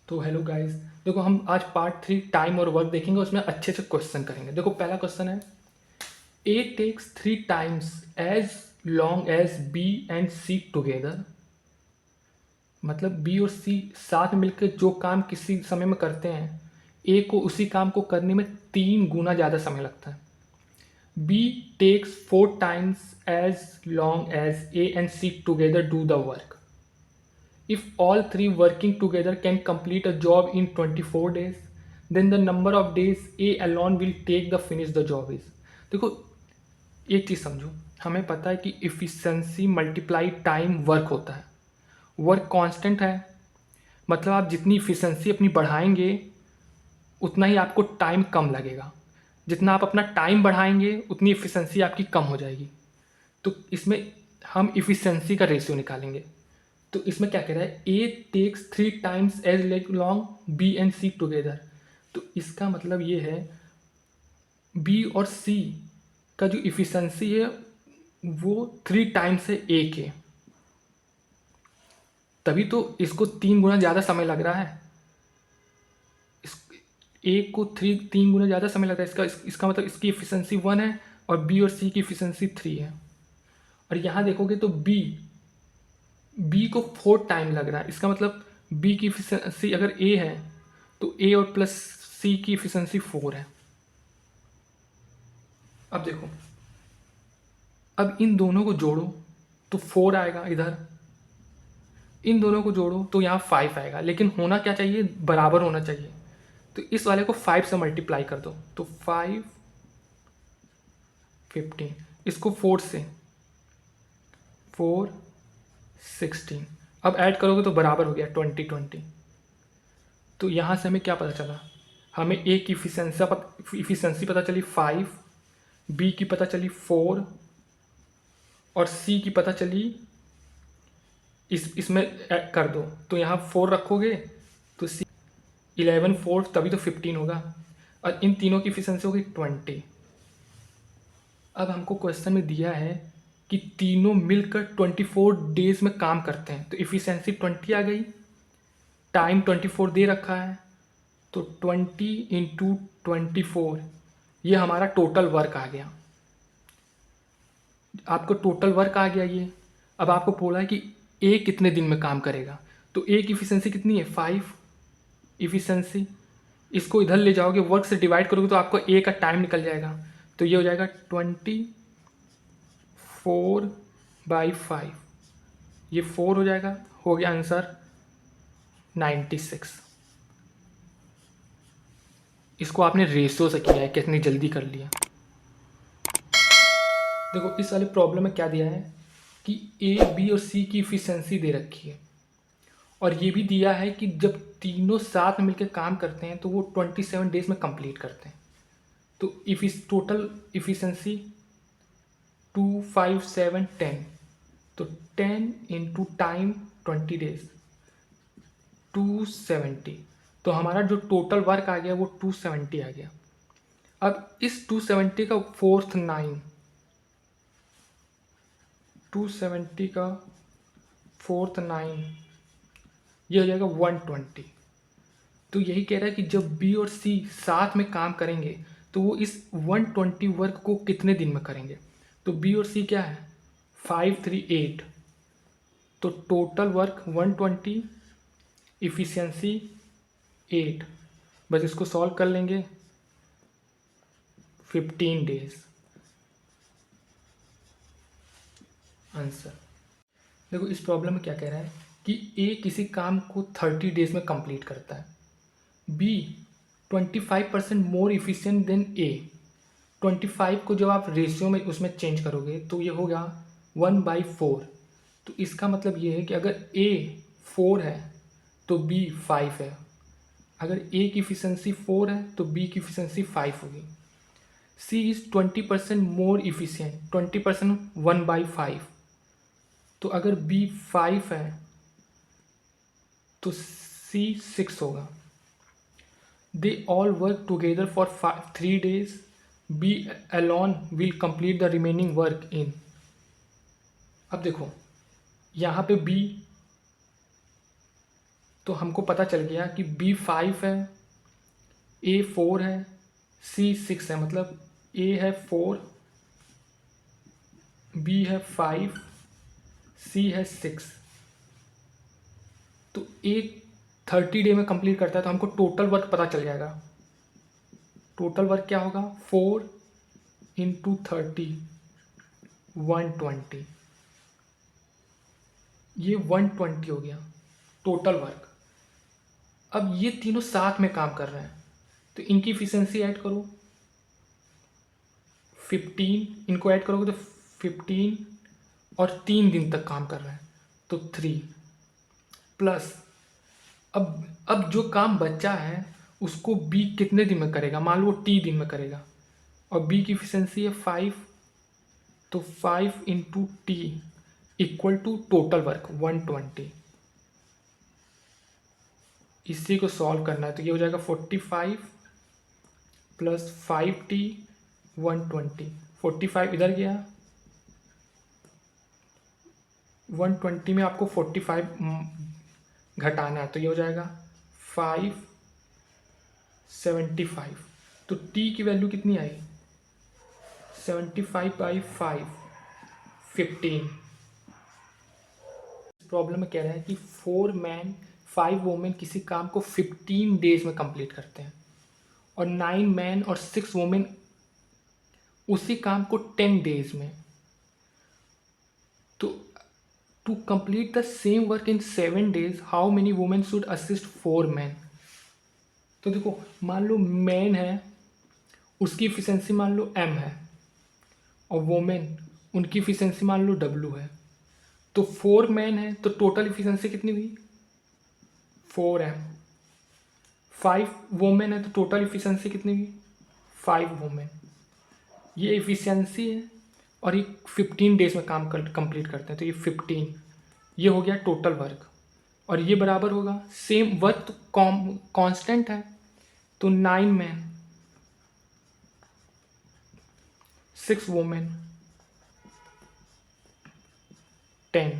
तो hello guys, देखो हम आज पार्ट 3 टाइम और वर्क देखेंगे। उसमें अच्छे से क्वेश्चन करेंगे। देखो पहला क्वेश्चन है, A takes 3 times as long as B and C together. मतलब बी और सी साथ में मिलकर जो काम किसी समय में करते हैं, ए को उसी काम को करने में 3 गुना ज़्यादा समय लगता है। B takes 4 times as long as A and C together do the work. If all three working together can complete a job in 24 days, then the number of days A alone will take the finish the job is। देखो एक चीज़ समझो, हमें पता है कि efficiency multiply time work होता है। Work constant है, मतलब आप जितनी इफ़िशेंसी अपनी बढ़ाएंगे उतना ही आपको टाइम कम लगेगा। जितना आप अपना टाइम बढ़ाएंगे उतनी इफ़िशेंसी आपकी कम हो जाएगी। तो इसमें हम इफ़िशेंसी का रेशियो निकालेंगे। तो इसमें क्या कह रहा है, A takes 3 times as long B and C together. तो इसका मतलब ये है बी और सी का जो इफ़िशेंसी है वो 3 times है ए के, तभी तो इसको 3 गुना ज़्यादा समय लग रहा है। इस ए को 3 गुना ज़्यादा समय लग रहा है। इसका मतलब इसकी इफ़िशेंसी 1 है और बी और सी की इफ़िशेंसी 3 है। और यहाँ देखोगे तो बी को 4 टाइम लग रहा है। इसका मतलब बी की इफिशिएंसी अगर ए है तो ए और प्लस सी की इफिशिएंसी 4 है। अब देखो, अब इन दोनों को जोड़ो तो 4 आएगा इधर, इन दोनों को जोड़ो तो यहाँ 5 आएगा। लेकिन होना क्या चाहिए, बराबर होना चाहिए। तो इस वाले को 5 से मल्टीप्लाई कर दो तो 5 15, इसको 4 से 4 16, अब ऐड करोगे तो बराबर हो गया 20 20। तो यहाँ से हमें क्या पता चला, हमें ए की इफिशेंसी पता चली 5, बी की पता चली 4 और सी की पता चली, इसमें कर दो तो यहाँ 4 रखोगे तो सी 11 4 तभी तो 15 होगा। और इन तीनों की इफिशेंसी होगी 20। अब हमको क्वेश्चन में दिया है कि तीनों मिलकर 24 डेज में काम करते हैं, तो इफिशेंसी 20 आ गई, टाइम 24 दे रखा है, तो 20 इंटू 24 ये हमारा टोटल वर्क आ गया। आपको टोटल वर्क आ गया ये। अब आपको बोला है कि ए कितने दिन में काम करेगा, तो ए की इफिशेंसी कितनी है 5 इफिशेंसी। इसको इधर ले जाओगे, वर्क से डिवाइड करोगे तो आपको ए का टाइम निकल जाएगा। तो ये हो जाएगा 24/5, ये 4 हो जाएगा। हो गया आंसर 96। इसको आपने रेशियो से किया है, कितनी जल्दी कर लिया। देखो इस वाले प्रॉब्लम में क्या दिया है कि ए बी और सी की इफिशेंसी दे रखी है, और ये भी दिया है कि जब तीनों साथ मिलकर काम करते हैं तो वो 27 डेज में कंप्लीट करते हैं। तो टोटल इफिशेंसी 2 5 7 10, तो 10 इंटू टाइम 20 डेज 270। तो हमारा जो टोटल वर्क आ गया वो 270 आ गया। अब इस 270 का फोर्थ 9, 270 का फोर्थ 9 ये हो जाएगा 120। तो यही कह रहा है कि जब बी और सी साथ में काम करेंगे तो वो इस 120 वर्क को कितने दिन में करेंगे। तो बी और सी क्या है 5 3 8, तो टोटल वर्क 120, इफिशियंसी 8। बस इसको सॉल्व कर लेंगे 15 डेज आंसर। देखो इस प्रॉब्लम में क्या कह रहा है कि ए किसी काम को 30 डेज में कंप्लीट करता है, बी 25% मोर इफिशिएंट देन ए। 25 को जब आप रेशियो में उसमें चेंज करोगे तो ये होगा 1/4। तो इसका मतलब ये है कि अगर ए 4 है तो बी 5 है, अगर ए की इफिशेंसी 4 है तो बी की इफिशेंसी 5 होगी। सी इज़ 20% मोर इफिशियंट, 20% 1/5। तो अगर बी 5 है तो सी 6 होगा। They all work together for 3 days, B alone will complete the remaining work in. अब देखो यहाँ पे बी तो हमको पता चल गया कि बी 5 है, ए 4 है, सी 6 है, मतलब ए है 4, बी है 5, सी है 6। तो ए 30 डे में कंप्लीट करता है, तो हमको टोटल वर्क पता चल जाएगा। टोटल वर्क क्या होगा, 4 इंटू 30, 120। ये 120 हो गया टोटल वर्क। अब ये तीनों साथ में काम कर रहे हैं, तो इनकी इफिशियंसी ऐड करो, 15, इनको ऐड करोगे तो 15, और 3 दिन तक काम कर रहे हैं तो 3 प्लस अब जो काम बचा है उसको बी कितने दिन में करेगा, मान लो वो टी दिन में करेगा, और बी की इफिशियंसी है 5, तो 5 into T equal to total work 120। इसी को सॉल्व करना है, तो ये हो जाएगा 45 प्लस 5t 120। 45 इधर गया, 120 में आपको 45 घटाना है, तो ये हो जाएगा 575। तो t की वैल्यू कितनी आई, 75/5, 15। प्रॉब्लम में कह रहा है कि 4 मैन 5 वोमेन किसी काम को 15 डेज में कंप्लीट करते हैं, और 9 मैन और 6 वोमेन उसी काम को 10 डेज में। तो to complete the same work in 7 days how many women should assist 4 man. तो देखो, मान लो मैन है, उसकी इफिशियंसी मान लो m है, और वोमेन उनकी इफिशियंसी मान लो w है। तो 4 मैन है तो टोटल इफिशियंसी कितनी हुई, 4m। 5 वोमेन है तो टोटल इफिशियंसी कितनी हुई, 5 वोमेन। ये इफिशियंसी है, और ये 15 डेज में काम कंप्लीट करते हैं, तो ये 15, ये हो गया टोटल वर्क। और ये बराबर होगा सेम वर्क, तो कांस्टेंट है, तो 9 मैन 6 वोमेन 10।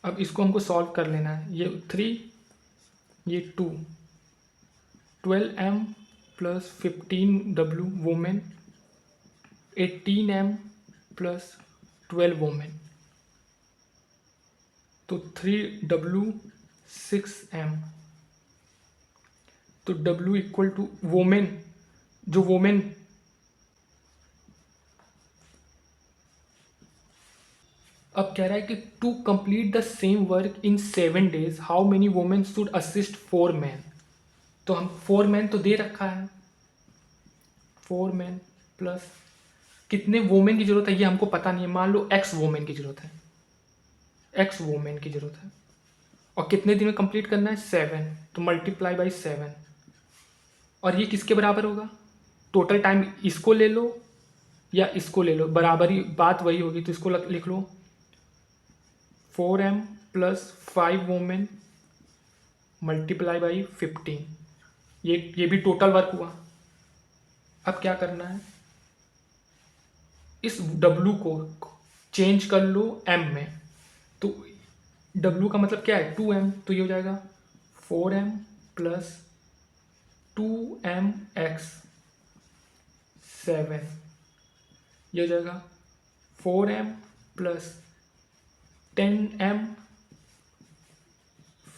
अब इसको हमको सॉल्व कर लेना है, ये 3, ये 2, 12m plus 15w women, 18m plus 12 women, तो 3w 6m। तो w इक्वल टू वोमेन, जो वोमेन अब कह रहा है कि to complete the same work in 7 days how many women should assist 4 man. तो हम 4 मैन तो दे रखा है, 4 मैन प्लस कितने वोमेन की जरूरत है ये हमको पता नहीं है, मान लो x वोमेन की जरूरत है, x वोमेन की जरूरत है, और कितने दिन में कंप्लीट करना है, 7, तो मल्टीप्लाई बाई 7। और ये किसके बराबर होगा, टोटल टाइम इसको ले लो या इसको ले लो, बराबर ही बात वही होगी, तो इसको लिख लो 4m plus 5 women multiply by 15। ये भी टोटल वर्क हुआ। अब क्या करना है, इस w को चेंज कर लो m में, तो w का मतलब क्या है, 2m, तो ये हो जाएगा 4m प्लस 2mx 7, ये हो जाएगा 4m प्लस 10m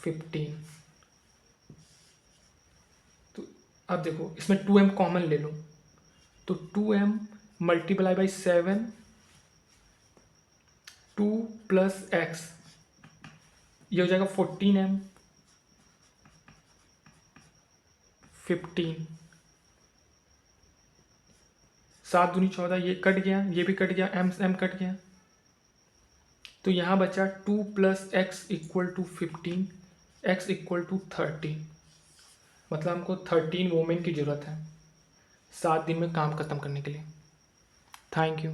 15। तो अब देखो, इसमें 2m कॉमन ले लो, तो 2m multiply by 7, 2 plus x, ये हो जाएगा 14m 15, 7 दूनी 14, ये कट गया, ये भी कट गया, m कट गया, तो यहाँ बचा 2 plus X equal to 15, x equal to 13। मतलब हमको 13 वोमेन की ज़रूरत है 7 दिन में काम ख़त्म करने के लिए। Thank you.